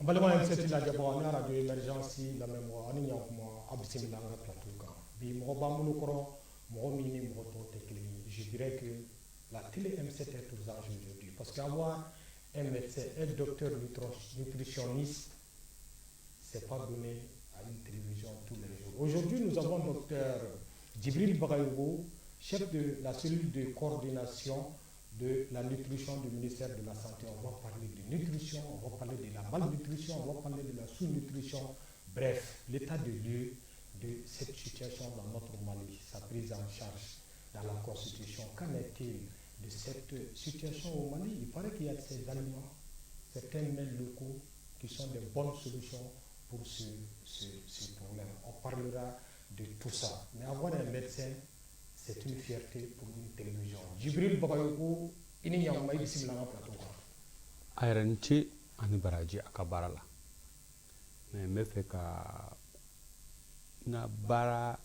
balima M7 la jabo na radio émergence la mémoire ani ñakuma abismillah nga plateau kan bi mo bambulu koro mo mini mo to tekli je dirais que la télé M7 est aux anges aujourd'hui parce qu'avoir un médecin un docteur nutritionniste c'est pas donné à une télévision tous les jours. Aujourd'hui nous avons docteur Djibril Bagayoko, chef de la cellule de coordination de la nutrition du ministère de la Santé. On va parler de nutrition, on va parler de la malnutrition, on va parler de la sous-nutrition. Bref, l'état de lieu de cette situation dans notre Mali, sa prise en charge dans la Constitution. Qu'en est-il de cette situation au Mali? Il paraît qu'il y a ces aliments, certains mets locaux qui sont des bonnes solutions pour ce problème. On parlera de tout ça. Mais avoir un médecin, c'est une fierté pour une télévision. Djibril Bagayoko, ini yang mai bismillah na plateau. Ayranci ani baraji akabarala. Mais me fait ka na bara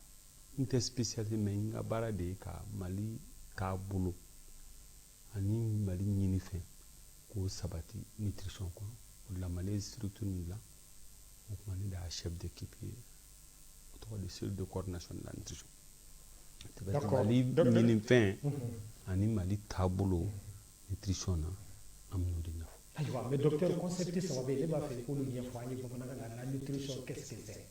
inte spécialité mais nga bara de ka Mali ka bulu. Ani Mali nyini fe ko sabati nutrition ko. La Mali surtout ni là. On est da chef d'équipe autour de cellule de coordination de la nutrition. D'accord. Mali fin ani Mali tabolo nutrition na amno de nyafo. Aywa, mais docteur concepté ça va bien, il va faire pour nous faire la nutrition qu'est-ce que c'est?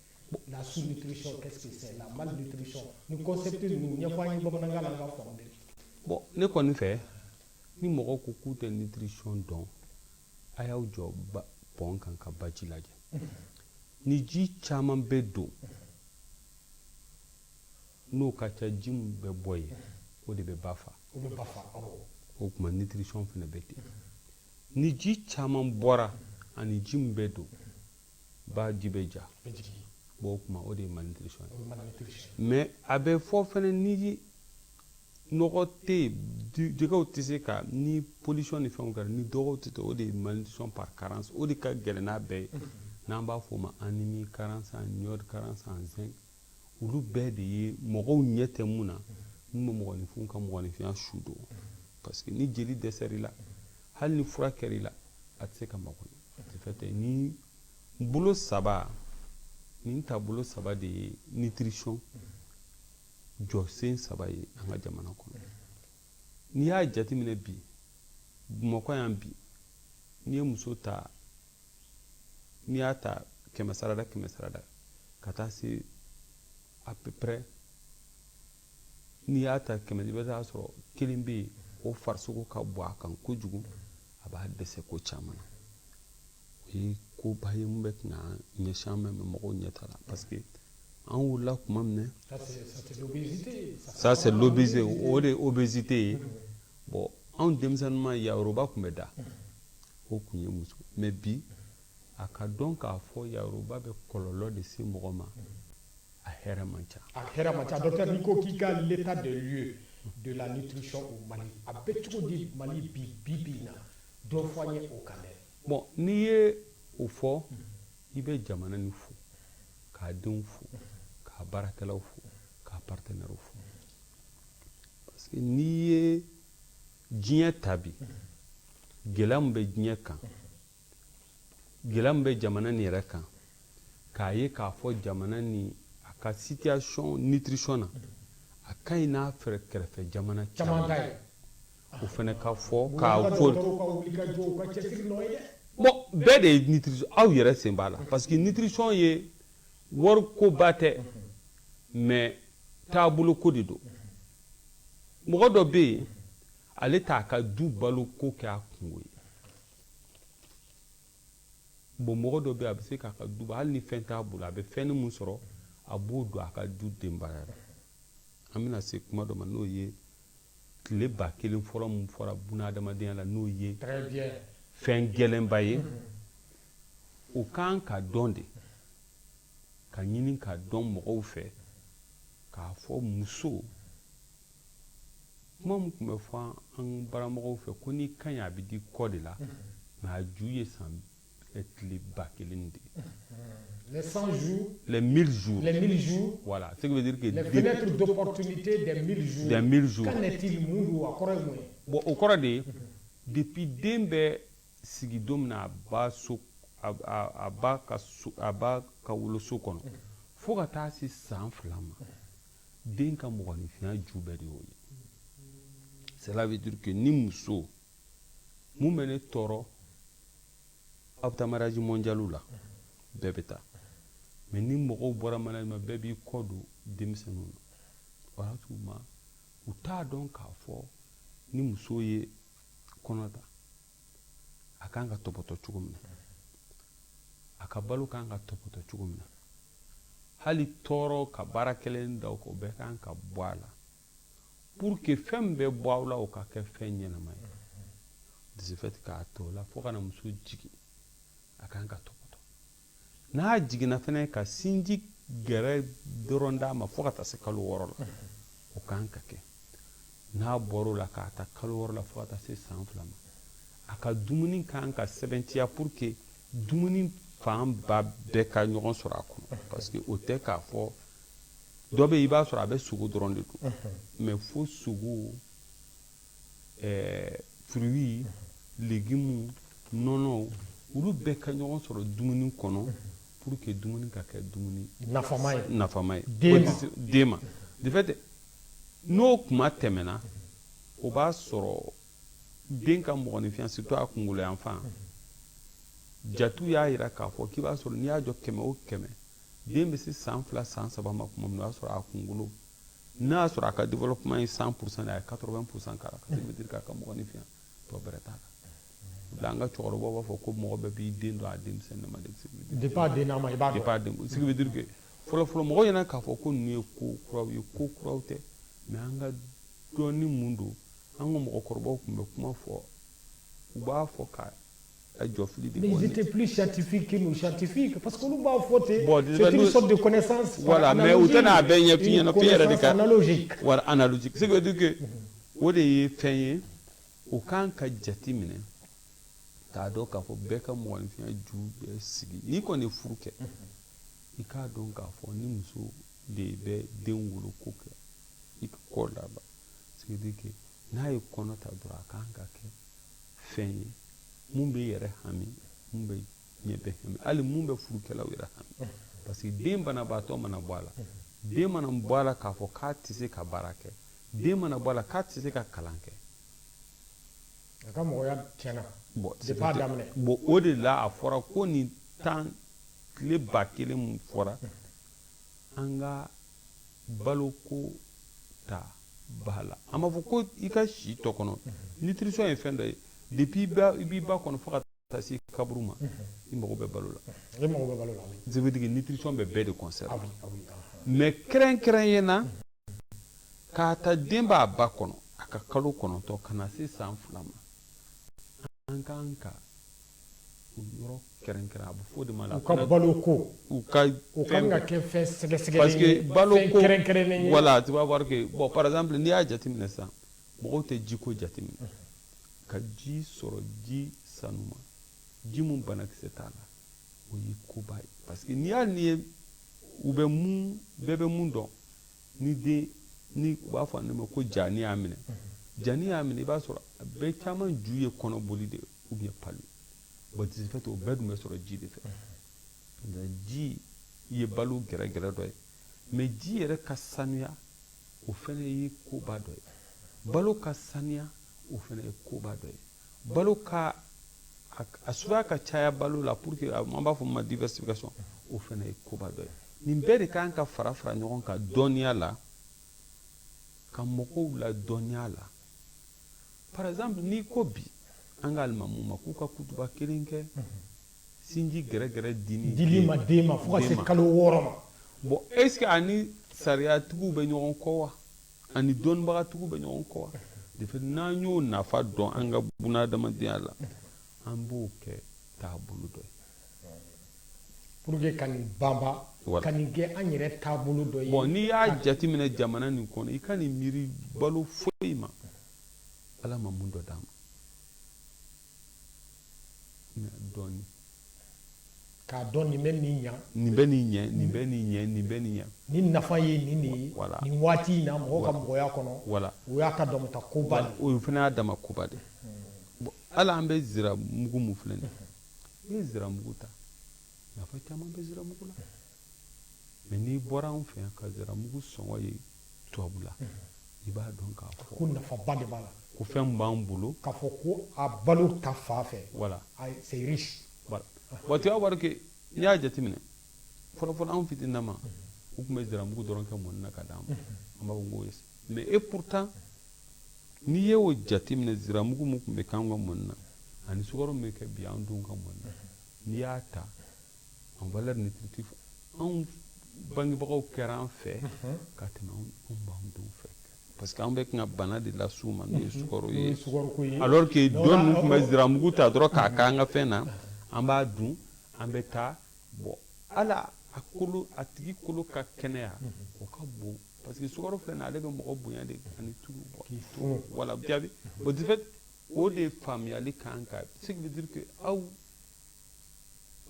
La sous-nutrition qu'est-ce que c'est? La malnutrition. Nous conceptons nous n'y a pas ni bon nga nga fondé. Bon, ne koni fait ni moko ko kute nutrition don ayaw job pon kan ka baji laje. Ni ji chaman bedo no kacha jim be boy o de be bafa o kuma nutrition fene beti ni ji chaman bora ani jim bedo ba jibeja bo kuma o de malnutrition mais abe fo fene ni nogote de ko tise ka ni pollution ni fon gar ni dogo tite o de malnutrition par carence o de ka gelena be namba foma anémie carence en iode carence en zinc ulu bɛɛ de ye mɔgɔw ɲɛ tɛ mun na mun bɛ mɔgɔninfin ka mɔgɔninfinya su don parce que ni jeli dɛsɛr'i la hali ni fura kɛr'i la a tɛ se ka mago ɲɛ fait ni bolo saba ni taabolo saba de ye nutrition jɔsen saba ye an ka jamana kɔnɔ n'i y'a jateminɛ bi Bamakɔ yan bi n'i ye muso ta n'i y'a ta kɛmɛ sarada ka taa se à peu près n'i y'a ta kɛmɛ i bɛ taa sɔrɔ kelen bɛ yen o farisogo ka bɔ a kan kojugu a b'a dɛsɛ ko caman na o ye koba ye mun bɛ tɛna ɲɛsin an ma mɔgɔw ɲɛ t'a la parce que an wulila tuma min na ça c'est l'obésité o de obésité ye bon anw denmisɛnnin ma yaroba tun bɛ da o tun ye muso mais bi a ka dɔn k'a fɔ yaroba bɛ kɔlɔlɔ de se mɔgɔ ma. A Heramacha. Docteur Nico Kika, l'état de lieu de la nutrition au Mali. A betuko di Mali bibina do foyer au Calais. Bon, ni ye au fort, il be jamana ni fou, ka denw fou, ka barakɛlaw fou, ka partenaire fou. Parce que ni ye diɲɛ tabi, gɛlɛya min bɛ diɲɛ kan, gɛlɛya min bɛ jamana ni yɛrɛ kan, k'a ye k'a fɔ jamana ni ka situation nutrition na a ka ɲi n'a fɛrɛ kɛrɛfɛ jamana caman o fana ka fɔ k'a fɔ bon bɛɛ de ye nutrition aw yɛrɛ sen b'a la parce que nutrition ye warikoba tɛ mais taabolo ko de don mɔgɔ dɔ bɛ yen ale t'a ka du balo ko kɛ a kungo ye bon mɔgɔ dɔ bɛ yen a bɛ se k'a ka du hali ni fɛn t'a bolo a bɛ fɛn mun sɔrɔ a b'o don a ka du denbaya la an bɛna se kuma dɔ ma n'o ye tile 1000 fɔlɔ mun fɔra bunahadamadenya la n'o ye fɛn gɛlɛnba ye o kan ka dɔn de ka ɲini ka dɔn mɔgɔw fɛ k'a fɔ muso kuma mun tun bɛ fɔ an baramɔgɔw fɛ ko ni ka ɲi a bɛ di kɔ de la mais a ju ye tile 1000 de ye. Les 100 jours, les 1000 jours. Les 1000 jours. Voilà, ce qui veut dire que les fenêtres d'opportunité des 1000 jours. Des 1000 jours. Qu'en est-il Moulou à Corée? Bon, au Corée, depuis den bɛ sigi don min na a ba so a ba ka woloso kɔnɔ fo ka taa se san 2 ma den ka mɔgɔninfinya ju bɛɛ de y'o ye. Cela veut dire que ni muso mun bɛ ne tɔɔrɔ aw bɛ taa mariage mondial la bɛɛ bɛ taa mais ni mɔgɔw bɔra mariage ma bɛɛ b'i kɔ don denmisɛnninw na o y'a to ma u t'a dɔn k'a fɔ ni muso ye kɔnɔ ta a kan ka tɔpɔtɔ cogo min na a ka balo kan ka tɔpɔtɔ cogo min na hali tɔɔrɔ ka baara kelen da o kan o bɛɛ kan ka bɔ a la pour que fɛn min bɛ bɔ aw la o ka kɛ fɛn ɲɛnama ye de ce fait k'a to la fo kana muso jigin a kan ka tɔpɔtɔ n'a jiginna fɛnɛ ka sinji gɛrɛ dɔrɔn d'a ma fo ka taa se kalo 6 la o kan ka kɛ n'a bɔr'o la k'a ta kalo 6 la fo ka taa se san 2 ma a ka dumuni kan ka sɛbɛntiya pour que dumuni fan ba bɛɛ ka ɲɔgɔn sɔrɔ a kɔnɔ parce que o tɛ k'a fɔ dɔ bɛ i b'a sɔrɔ a bɛ sogo dɔrɔn de don mais fo sogo fruits légumes nɔnɔ olu bɛɛ ka ɲɔgɔn sɔrɔ dumuni kɔnɔ pour que dumuni ka kɛ dumuni nafama ye den ma de fait n'o kuma tɛmɛna o b'a sɔrɔ den ka mɔgɔninfinya surtout a kunkolo yanfan jatu y'a yira k'a fɔ k'i b'a sɔrɔ n'i y'a jɔ 100 o 100 den bɛ se san 2 san 3 ma kuma min o y'a sɔrɔ a kunkolo n'a y'a sɔrɔ a ka développement ye 100% a ye 80% k'a la ça veut dire k'a ka mɔgɔninfinya tɔ bɛrɛ t'a la an ka cɛkɔrɔbaw b'a fɔ ko mɔgɔ bɛɛ b'i den dɔn a denmisɛnnin ma depuis a den n'a ma i b'a dɔn ce qui veut dire que fɔlɔ mɔgɔ ɲɛna k'a fɔ ko ninnu ye ko kuraw ye ko kuraw tɛ mais an ka dɔnni mun don an ka mɔgɔkɔrɔbaw tun bɛ kuma fɔ u b'a fɔ ka jɔfili de mais ils étaient plus scientifiques que nous scientifiques parce que olu b'a fɔ ten c'est une sorte de connaissance voilà mais u tɛna a bɛɛ ɲɛ f'i ɲɛna f'i yɛrɛ de ka voilà analogique ce qui veut dire que o de ye fɛn ye o kan ka jate minɛ k'a dɔn k'a fɔ bɛɛ ka mɔgɔninfinya ju bɛ sigi n'i kɔni ye furu kɛ i k'a dɔn k'a fɔ ni muso de bɛ den wolo ko kɛ i ka kɔ laban ce qui veut dire que n'a ye kɔnɔ ta dɔrɔn a kan ka kɛ fɛn ye mun bɛ yɛrɛ hami mun bɛ ɲɛ bɛ hami hali mun bɛ furukɛlaw yɛrɛ hami parce que den banabaatɔ mana bɔ a la den mana bɔ a la k'a fɔ k'a tɛ se ka baara kɛ den mana bɔ a la k'a tɛ se ka kalan kɛ a ka mɔgɔya tiɲɛna depuis a daminɛ bon o de la a fɔra ko nin tile 1000 mun fɔra an ka baloko ta ba la an b'a fɔ ko i ka si tɔ kɔnɔ nutrition ye fɛn dɔ ye depuis i b'i ba kɔnɔ fo ka taa se kaburu ma i mago bɛ balo la ça veut dire que nutrition bɛ bɛɛ de concerné mais kɛrɛnkɛrɛnyana k'a ta den b'a ba kɔnɔ a ka kalo 9 ka na se san 2 ma an kan ka o yɔrɔ kɛrɛnkɛrɛn a bɛ fɔ o de ma la u ka baloko u kan ka kɛ fɛn sɛgɛsɛgɛlen parce que baloko kɛrɛnkɛrɛnnen ye voilà tu vas voir que bon par exemple n'i y'a jateminɛ sisan mɔgɔw tɛ jiko jateminɛ ka ji sɔrɔ ji sanuma ji mun banakisɛ t'a la o ye koba ye parce que n'i y'a ye u bɛ mun bɛɛ bɛ mun dɔn ni u b'a fɔ ne ma ko jani y'a minɛ jani y'a minɛ i b'a sɔrɔ a bɛɛ caman ju ye kɔnɔboli de ou bien palu bon de ce fait o bɛɛ dun bɛ sɔrɔ ji de fɛ ji ye balo gɛrɛgɛrɛ dɔ ye mais ji yɛrɛ ka sanuya o fɛnɛ ye koba dɔ ye balo ka sanuya o fɛnɛ ye koba dɔ ye balo ka a suguya ka caya balo la pour que an b'a fɔ ma diversification o fɛnɛ ye koba dɔ ye nin bɛɛ de kan ka fara ɲɔgɔn kan dɔnniya la ka mɔgɔw la dɔnniya la par exemple n'i ko bi an ka alimamuw ma k'u ka kutuba kelen kɛ sinji gɛrɛgɛrɛ dili ma den ma fo ka se kalo 6 ma bon est ce que ani sariyatigiw bɛ ɲɔgɔn kɔ wa ani dɔnnibagatigiw bɛ ɲɔgɔn kɔ wa de fait n'an y'o nafa dɔn an ka bunadamadenya la an b'o kɛ taabolo dɔ ye pour que ka nin banba ka nin kɛ an yɛrɛ taabolo dɔ ye bon n'i y'a jateminɛ jamana nin kɔnɔ i ka nin miiri balo foyi ma ala ma mun dɔ d'a ma dɔɔni k'a dɔn nin bɛ nin ɲɛ nin bɛ nin ɲɛ nin bɛ nin ɲɛ nin bɛ nin ɲɛ ni nafa ye nin de ye nin waati in na mɔgɔ ka mɔgɔya kɔnɔ voilà o y'a ka damata koba de o fana y'a dama koba de bon ala an bɛ zira mugu mun filɛ nin i ye zira mugu ta nafa caman bɛ ziramugu la mais n'i bɔra an fɛ yan ka ziramugu sɔngɔ ye tubabu la i b'a dɔn k'a fɔ ko nafaba de b'a la ko fɛn b'an bolo k'a fɔ ko a balo ta fan fɛ voilà c'est riche voilà bon tu vas voir que n'i y'a jateminɛ fɔlɔfɔlɔ an fitininama u tun bɛ ziramugu dɔrɔn kɛ mɔni na ka d'an ma an b'a fɔ n k'o ye mais et pourtant n'i ye o jateminɛ ziramugu mun tun bɛ k'an ka mɔni na ani sukaro min bɛ kɛ bi an dun ka mɔni na n'i y'a ta en valeur nutritive anw bangebagaw kɛra an fɛ ka tɛmɛ anw b'an denw fɛ parce que an bɛ kan ka bana de las'u ma n'o ye sukaro ye alors que dɔ ninnu tun bɛ ziramugu ta dɔrɔn k'a k'an ka fɛn na an b'a dun an bɛ taa bɔn ala a kolo a tigi kolo ka kɛnɛya o ka bon parce que sukaro filɛ nin ale bɛ mɔgɔ bonya de ani tulu bɔ voilà jaabi bon de fait o de faamuyali kan ka ce qui veut dire que aw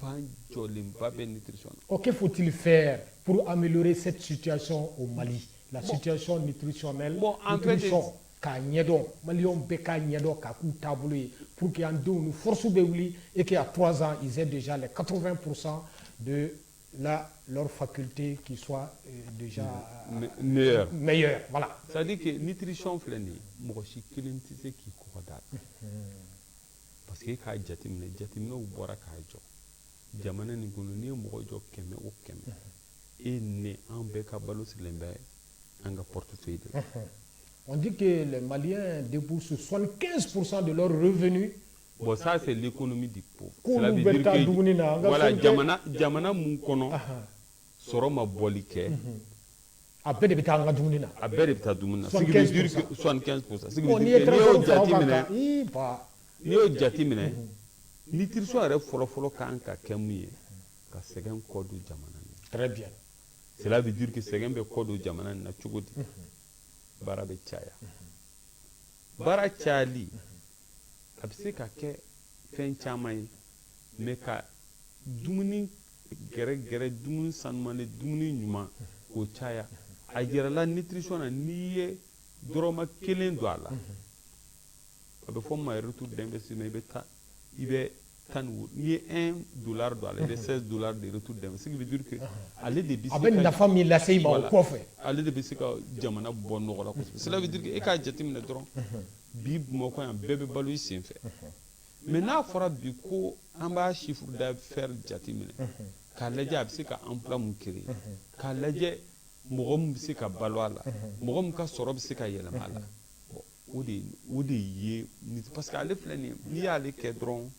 fan jɔlenba bɛ nutrition na. Que faut-il faire pour améliorer cette situation au Mali, la situation nutritionnelle nutrition k'a ɲɛdɔn maliyɛnw bɛɛ k'a ɲɛdɔn k'a k'u taabolo ye pour que an denw ni force bɛ wuli et qu'à 3 ans ils aient déjà les 80% de leur faculté qui soit déjà meilleure. Voilà. Ça dit que nutrition filɛ nin ye mɔgɔ si kelen tɛ se k'i kɔgɔ da la parce que k'a jateminɛw bɔra k'a jɔ jamana nin kɔnɔ n'i ye mɔgɔ jɔ 100 o 100 et ne an bɛɛ ka balo sigilen bɛ an ka portefeuille de la. On dit que les Maliens déboursent 75% de leurs revenus. Bon, ça c'est l'économie du pauvre. Cela veut dire que voilà, jamana mun kɔnɔ sɔrɔ ma bɔli kɛ. A bɛɛ de bɛ taa an ka dumuni na. A bɛɛ de bɛ taa dumuni na. 75%. N'i y'o jateminɛ nutrition yɛrɛ fɔlɔfɔlɔ kan ka kɛ mun ye ka sɛgɛn kɔ don jamana na. Très bien. Cela veut dire que sɛgɛn bɛ kɔ don jamana na cogo di? Baara bɛ caya. Baara cayali a bɛ se ka kɛ fɛn caman ye mais ka dumuni gɛrɛgɛrɛ dumuni sanumalen dumuni ɲuman k'o caya a yɛrɛla nutrition na n'i ye dɔrɔmɛ 1 don a la a bɛ fɔ min ma retour d'investissement i bɛ n'i ye $1 don a la i bɛ $16 de retour d'investissement ce qui veut dire que ale de bɛ se ka a bɛ nafa min lase i ma o kɔfɛ ale de bɛ se ka jamana bɔ nɔgɔ la kosɛbɛ cela veut dire que e k'a jateminɛ dɔrɔn bi Bamakɔ yan bɛɛ bɛ balo i sen fɛ mais n'a fɔra bi ko an b'a chiffre d'affaires jateminɛ k'a lajɛ a bɛ se ka emploi mun créer k'a lajɛ mɔgɔ min bɛ se ka balo a la mɔgɔ min ka sɔrɔ bɛ se ka yɛlɛma a la o de ye parce que ale filɛ nin ye n'i y'ale kɛ dɔrɔn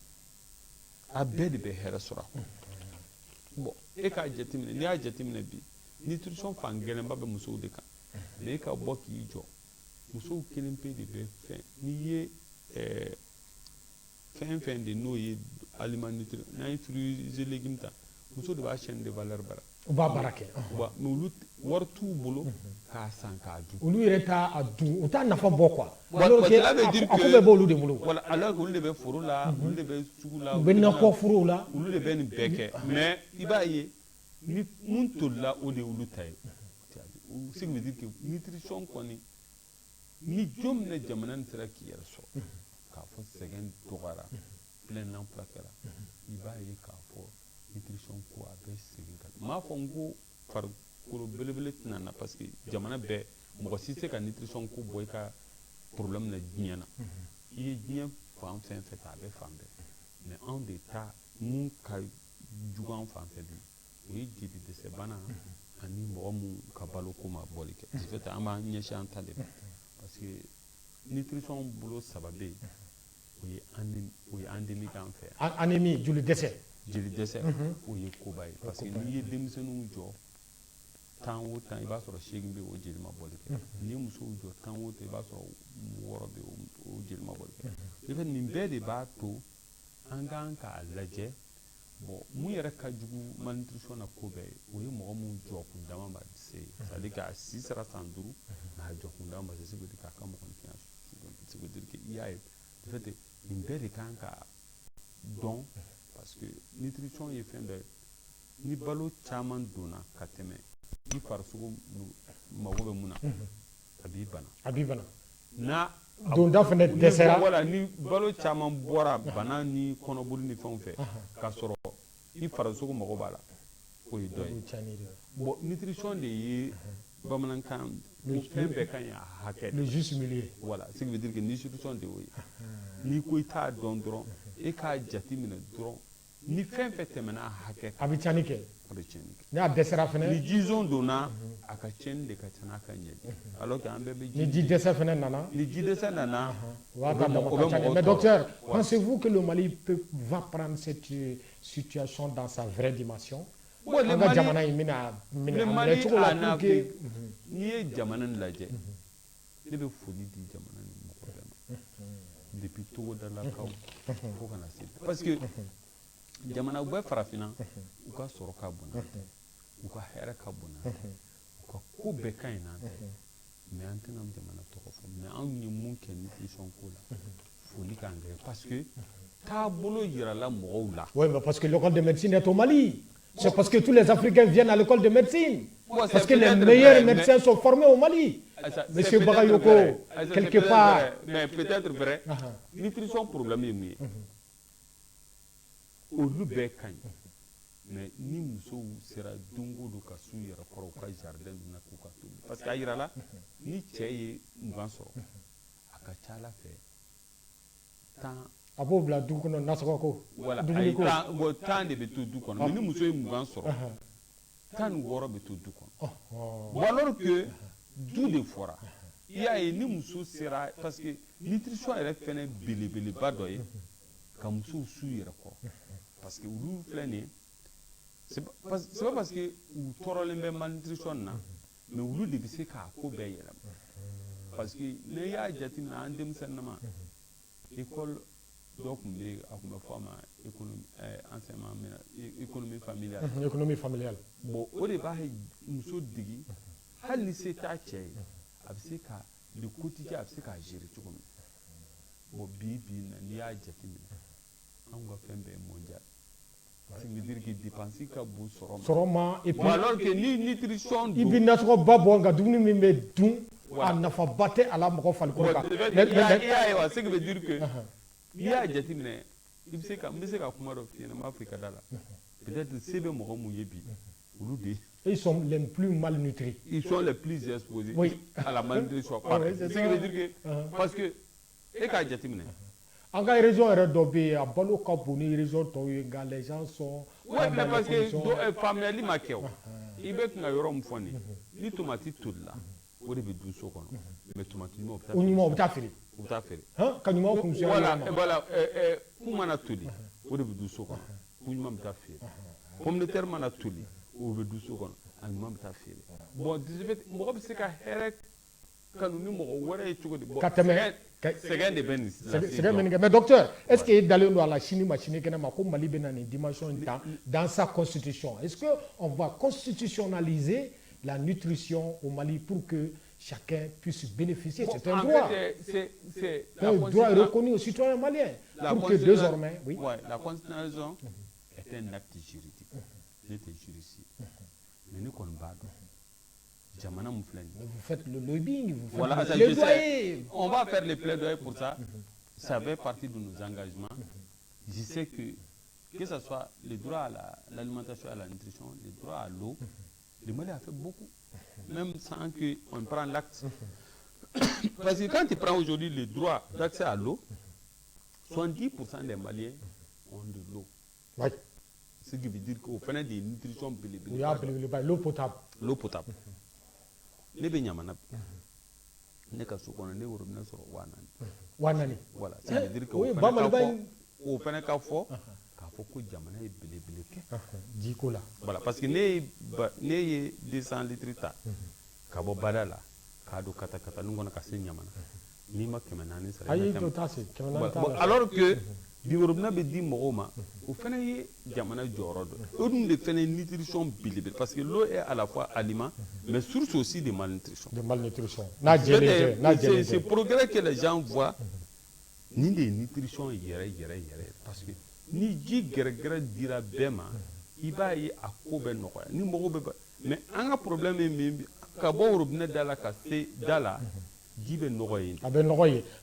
a bɛɛ de bɛ hɛrɛ sɔrɔ a kɔnɔ bon e k'a jateminɛ n'i y'a jateminɛ bi nutrition fan gɛlɛnba bɛ musow de kan mais e ka bɔ k'i jɔ musow kelen pe de bɛ fɛn n'i ye fɛn fɛn de n'o ye aliment nutrition n'an ye fruits et légumes ta muso de b'a chaîne de valeur bara u b'a baara kɛ mais olu wari t'u bolo k'a san k'a dun olu yɛrɛ t'a dun u t'a nafa bɔ quoi a ko bɛɛ b'olu de bolo voilà alors que olu de bɛ foro la olu de bɛ sugu la u bɛ nakɔ forow la olu de bɛ nin bɛɛ kɛ mais i b'a ye ni mun tolila o de olu ta ye ce qui veut dire que nutrition kɔni ni jɔn minɛ jamana nin sera k'i yɛrɛ sɔrɔ k'a fɔ sɛgɛn dɔgɔyara plein emploi kɛra i b'a ye k'a fɔ nutrition ko a bɛ segin ka m'a fɔ n ko farikolo belebele tɛna na parce que jamana bɛɛ mɔgɔ si tɛ ka nutrition ko bɔ i ka problème na diɲɛ na i ye diɲɛ fan fɛn fɛn ta a bɛ fan bɛɛ mais anw de ta mun ka jugu an fan fɛ bi o ye jeli dɛsɛ bana ani mɔgɔ mun ka balo ko ma bɔli kɛ en fait an b'an ɲɛsin an ta de ma parce que nutrition bolo saba bɛ yen o ye endémique an fɛ yan anémie joli dɛsɛ o ye koba ye parce que n'i ye denmisɛnninw jɔ tan o tan i b'a sɔrɔ 8 bɛ o jeli ma bɔli kɛ n'i ye musow jɔ tan o tan i b'a sɔrɔ 6 bɛ o jeli ma bɔli kɛ en fait nin bɛɛ de b'a to an kan k'a lajɛ bon mun yɛrɛ ka jugu malnutrition na ko bɛɛ ye o ye mɔgɔ mun jɔ kun dama ma se c'est à dire k'a si sera san 5 n'a jɔ kun dama ma se c'est k'a ka mɔgɔninfinya c'est dire que i y'a ye en fait nin bɛɛ de kan ka dɔn parce que nutrition ye fɛn dɔ ye ni balo caman donna ka tɛmɛ i farisogo mago bɛ mun na a b'i bana n'a donda fɛnɛ dɛsɛra voilà ni balo caman bɔra bana ni kɔnɔboli ni fɛnw fɛ k'a sɔrɔ i farasogo mago b'a la o ye dɔ ye bon nutrition de ye bamanankan fɛn bɛɛ ka ɲi a hakɛ le juste milieu voilà ce qui veut dire que nutrition de y'o ye n'i ko i t'a dɔn dɔrɔn e k'a jate minɛ dɔrɔn ni fɛn fɛn tɛmɛna a hakɛ a bɛ tiɲɛni kɛ a bɛ tiɲɛni kɛ n'a dɛsɛra fɛnɛ ni jizɔn donna a ka tiɲɛni de ka ca n'a ka ɲɛli alors que an bɛɛ bɛ ni ji dɛsɛ fɛnɛ nana ni ji dɛsɛ nana mais docteur pensez-vous que le Mali va prendre cette situation dans sa vraie dimension bon le Mali a n'a fait n'i ye jamana in lajɛ ne bɛ foli di jamana in mɔgɔ bɛɛ ma depuis togodalakaw fo kana se parce que jamana u bɛ farafinna u ka sɔrɔ ka bon u ka hɛrɛ ka bon u ka ko bɛɛ ka ɲi n'an tɛ mais an tɛna jamana tɔgɔ fɔ mais anw ye mun kɛ nutrition ko la foli k'an kɛ parce que taabolo yirala mɔgɔw la. Oui, mais parce que l'école de médecine est au Mali. C'est parce que tous les Africains viennent à l'école de médecine. Parce que les meilleurs médecins sont formés au Mali. Monsieur Bagayoko, quelque part. Mais peut-être vrai. Nutrition problème est mieux. Olu bɛɛ ka ɲi mais ni musow sera don o don ka s'u yɛrɛ kɔrɔ u ka jardin na k'u ka tobi parce que a yira la ni cɛ ye 20 sɔrɔ a ka ca ala fɛ 10 a b'o bila du kɔnɔ nasɔgɔ ko voilà ayi 10 de bɛ to du kɔnɔ mais ni muso ye 20 sɔrɔ 16 bɛ to du kɔnɔ bon alors que du de fɔra i y'a ye ni muso sera parce que nutrition yɛrɛ fɛnɛ belebeleba dɔ ye ka musow s'u yɛrɛ kɔrɔ parce que olu filɛ nin ye c'est pas parce que u tɔɔrɔlen bɛ malnutrition na mais olu de bɛ se k'a ko bɛɛ yɛlɛma parce que ne y'a jateminɛ an denmisɛnninma école dɔ tun bɛ yen a tun bɛ fɔ a ma enseignement économie familiale. économie familiale. bon o de b'a muso degi hali ni se t'a cɛ ye a bɛ se ka le quotidien a bɛ se k'a gérer cogo min bon bi na n'i y'a jateminɛ anw ka fɛn bɛɛ ye mondial. Ça veut dire que dépenser ka bon soroma et puis alors que ni nutrition i bi nasɔgɔ ba bɔ nka dumuni min bɛ dun a nafaba tɛ a la mɔgɔ farikolo kan. ce qui veut dire que n'i y'a jateminɛ i bɛ se ka n bɛ se ka kuma dɔ f'i ɲɛna n b'a fɔ i ka da la peut-être se bɛ mɔgɔ mun ye bi olu de ils sont les plus malnutris. Ils sont les plus exposés à la malnutrition. Ce qui veut dire que parce que e k'a jateminɛ an ka région yɛrɛ dɔ bɛ yen a balo ka bon ni région tɔw ye nka les gens sont. oui mais parce que faamuyali ma kɛ o i bɛ kun ka yɔrɔ min fɔ nin ni tomati tolila o de bɛ dun so kɔnɔ mais tomati ɲuman o bɛ taa feere. u bɛ taa feere. ka ɲuman kun siya voilà kun mana toli o de bɛ dun so kɔnɔ kun ɲuman bɛ taa feere pomme de terre mana toli o bɛ dun so kɔnɔ a ɲuman bɛ taa feere bon mɔgɔ bɛ se ka hɛrɛ kanu ni mɔgɔ wɛrɛ ye cogo di. ka tɛmɛ sɛgɛn de bɛ nin sɛgɛn min kɛ mais docteur est-ce que e dalen don a la sini ma sini kɛnɛ ma ko Mali bɛ na nin dimension in ta dans sa constitution est-ce que on va constitutionnaliser la nutrition au Mali pour que chacun puisse bénéficier c'est un droit c'est un droit reconnu aux citoyens maliens pour que désormais oui la constitution est un acte juridique ne tɛ juriste mais ne kɔni b'a dɔn jamana mun filɛ nin ye. Vous faites le lobbying, vous faites voilà, le plaidoyer. On va faire le plaidoyer pour ça. Ça fait partie de nos engagements. Je sais que ce soit le droit à l'alimentation et à la nutrition, le droit à l'eau, le Mali a fait beaucoup, même sans qu'on prenne l'acte. Parce que quand tu prends aujourd'hui le droit d'accès à l'eau, 70% des Maliens ont de l'eau. Oui. Ce qui veut dire qu'au final des nutritions, l'eau potable. L'eau potable. Ne bɛ ɲamana ne ka so kɔnɔ ne woro bɛna sɔrɔ 4000 voilà ça veut dire que o fana ka fɔ k'a fɔ ko jamana ye belebele kɛ jiko la voilà parce que ne ye 200 litres ta ka bɔ bada la k'a don katakatanin kɔnɔ ka se ɲamana n'i ma 400 sara ayi dɔ t'a se 400 t'a la alors que bi worobina bɛ di mɔgɔw ma o fana ye jamana jɔyɔrɔ dɔ o dun de fana ye nutrition belebele parce que l'eau est à la fois aliment mais source aussi de malnutrition. De malnutrition. C'est ce progrès que les gens voient ni de nutrition yɛrɛ parce que ni ji gɛrɛgɛrɛ dira bɛɛ ma i b'a ye a ko bɛ nɔgɔya ni mɔgɔw bɛ mais an ka problème ye min ka bɔ worobinɛ da la ka se da la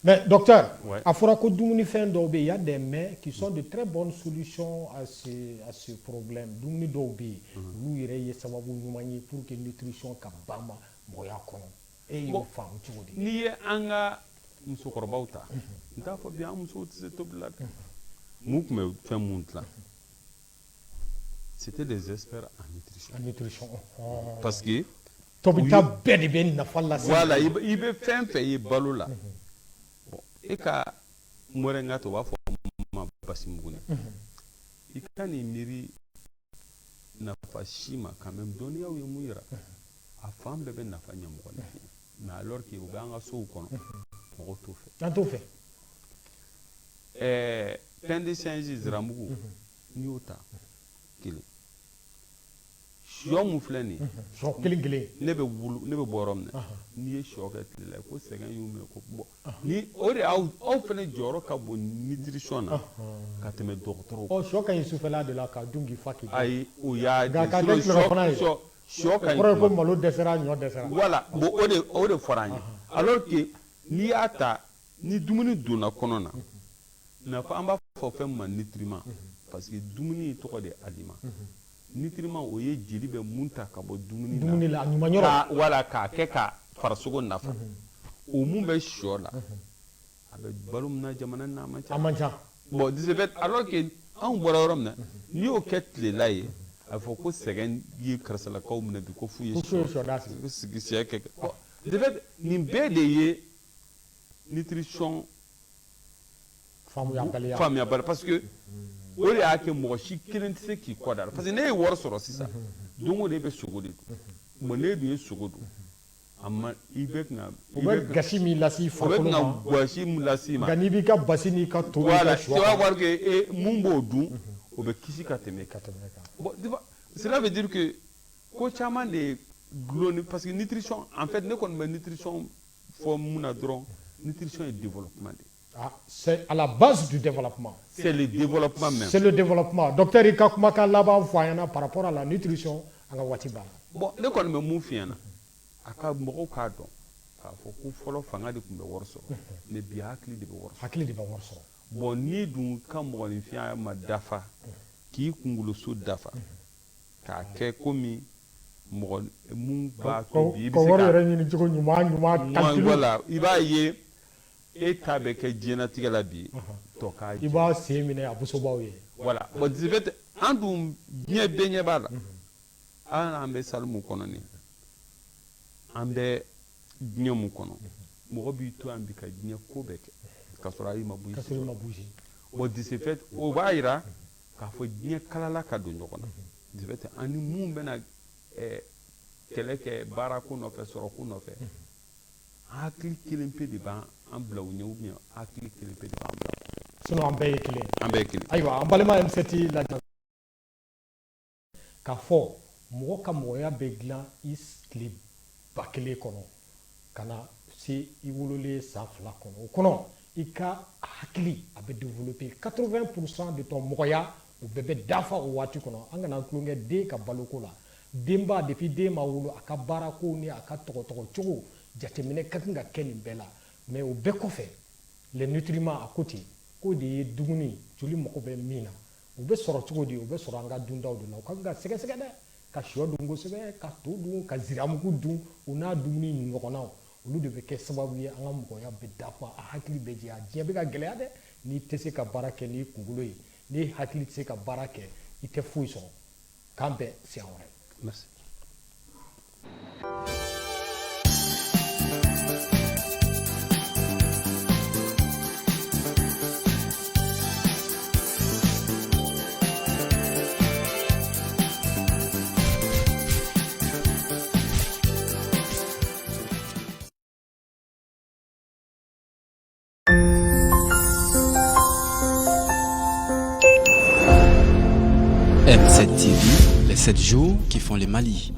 Mais docteur, Ouais. à Forako Doumounifin Dobé, il y a des mets qui sont de très bonnes solutions à ce problème. Doumouni Dobé, nous irons savoir pour que la nutrition kabama moya kono. Et il faut tu vois. Ni ye an ka musokɔrɔbaw ta n t'a fɔ bi an musow tɛ se tobili la dɛ mun tun bɛ fɛn mun dilan c'était des experts en nutrition. En nutrition. Parce que Tobita bɛɛ de bɛ nafa lase. voilà i bɛ fɛn fɛn ye balo la bon e ka mɔrɛnga to u b'a fɔ ma basi muguni i ka nin miiri nafa si ma quand même dɔnniyaw ye mun yira a fan bɛɛ bɛ nafa ɲɛ mɔgɔ la mais alors que u bɛ an ka sow kɔnɔ mɔgɔw t'o fɛ. An t'o fɛ. Pain de singe ziramugu n'i y'o ta kelen sɔ mun filɛ nin ye Sɔ kelen kelen. ne bɛ bɔ yɔrɔ min na n'i ye sɔ kɛ tile la ko sɛgɛn y'u minɛ ko bɔ ni o de aw fɛnɛ jɔyɔrɔ ka bon nutrition na ka tɛmɛ dɔgɔtɔrɔw. Ɔ sɔ ka ɲi sufɛla de la ka dun k'i fa k'i. Ayi o y'a nka ka kɛ tilefana ye. sɔ ka ɲi kɔrɔ ye ko malo dɛsɛra ɲɔ dɛsɛra. voilà bon o de fɔra an ye alors que n'i y'a ta ni dumuni donna kɔnɔ na nafa an b'a fɔ fɛn min ma nutriment parce que dumuni tɔgɔ de aliment nutriment o ye jeli bɛ mun ta ka bɔ dumuni la a ɲuman yɔrɔ. voilà k'a kɛ ka farisogo nafa o mun bɛ sɔ la a bɛ balo min na jamana na a man ca. A man ca. bon de ce fait alors que anw bɔra yɔrɔ min na n'i y'o kɛ tilela ye a fɔ ko sɛgɛn ye karisalakaw minɛ bi ko f'u ye sigi siya kɛ bon de ce fait nin bɛɛ de ye nutrition faamuyabali parce que o de y'a kɛ mɔgɔ si kelen tɛ se k'i kɔ da la parce que ne ye wari sɔrɔ sisan don o don e bɛ sogo de dun bon ne dun ye sogo dun a ma i bɛ kan u bɛ gasi min lase i farikolo ma o bɛ kan gasi min lase i ma nka n'i b'i ka basi n'i ka to voilà tu vas voir que mun b'o dun o bɛ kisi ka tɛmɛ kan bon cela veut dire que ko caman de gulonni parce que nutrition en fait ne kɔni bɛ nutrition fɔ mun na dɔrɔn nutrition est développement de. Ah, c'est à la base du développement. C'est le développement même. C'est le développement. Docteur Ika Kumaka Laba Fayana par rapport à la nutrition en Watiba. Bon, ne kɔni bɛ mun f'i ɲɛna a ka mɔgɔw k'a dɔn k'a fɔ ko fɔlɔ fanga de tun bɛ wari sɔrɔ mais bi hakili de bɛ wari sɔrɔ. Hakili de bɛ wari sɔrɔ. Bon n'i dun ka mɔgɔninfinya ma dafa k'i kunkoloso dafa k'a kɛ komi mɔgɔ mun b'a to bi i bɛ se ka. Ka wari yɛrɛ ɲini cogo ɲuman calcul. Voilà i b'a ye e ta bɛ kɛ diɲɛlatigɛ la bi tɔ k'a jɛ. I b'a sen minɛ a busobaw ye. Voilà bon de ce fait an dun diɲɛ bɛɛ ɲɛ b'a la an bɛ salle mun kɔnɔ nin an bɛ diɲɛ mun kɔnɔ mɔgɔ b'i to yan bi ka diɲɛ ko bɛɛ kɛ k'a sɔrɔ a y'i ma bɔ i sen bon de ce fait o b'a yira k'a fɔ diɲɛ kalala ka don ɲɔgɔn na de ce fait ani mun bɛna kɛlɛ kɛ baarako nɔfɛ sɔrɔko nɔfɛ hakili kelen pe de b'an bila u ɲɛ ou bien hakili kelen pe de b'an bila. Sinon an bɛɛ ye kelen. An bɛɛ ye kelen. Ayiwa an balima M7 lajɛ k'a fɔ mɔgɔ ka mɔgɔya bɛ dilan i tile ba kelen kɔnɔ ka na se i wololen san 2 kɔnɔ o kɔnɔ i ka hakili a bɛ développer 80% de ton mɔgɔya o bɛɛ bɛ dafa o waati kɔnɔ an kana tulonkɛ den ka baloko la denba depuis den ma wolo a ka baarako ni a ka tɔgɔtɔgɔ cogo jateminɛ ka kan ka kɛ nin bɛɛ la mais o bɛɛ kɔfɛ les nutriments a ko ten k'o de ye dumuni joli mago bɛ min na o bɛ sɔrɔ cogo di o bɛ sɔrɔ an ka duntaw de la o ka kan ka sɛgɛsɛgɛ dɛ ka sɔ dun kosɛbɛ ka to dun ka ziramugu dun o n'a dumuni ɲɔgɔnnaw olu de bɛ kɛ sababu ye an ka mɔgɔya bɛ dafa a hakili bɛ jɛ a diɲɛ bɛ ka gɛlɛya dɛ n'i tɛ se ka baara kɛ n'i kunkolo ye n'i hakili tɛ se ka baara kɛ i tɛ foyi sɔrɔ k'an bɛn siɲɛ wɛrɛ. Merci. M7 TV, les 7 jours qui font les Mali.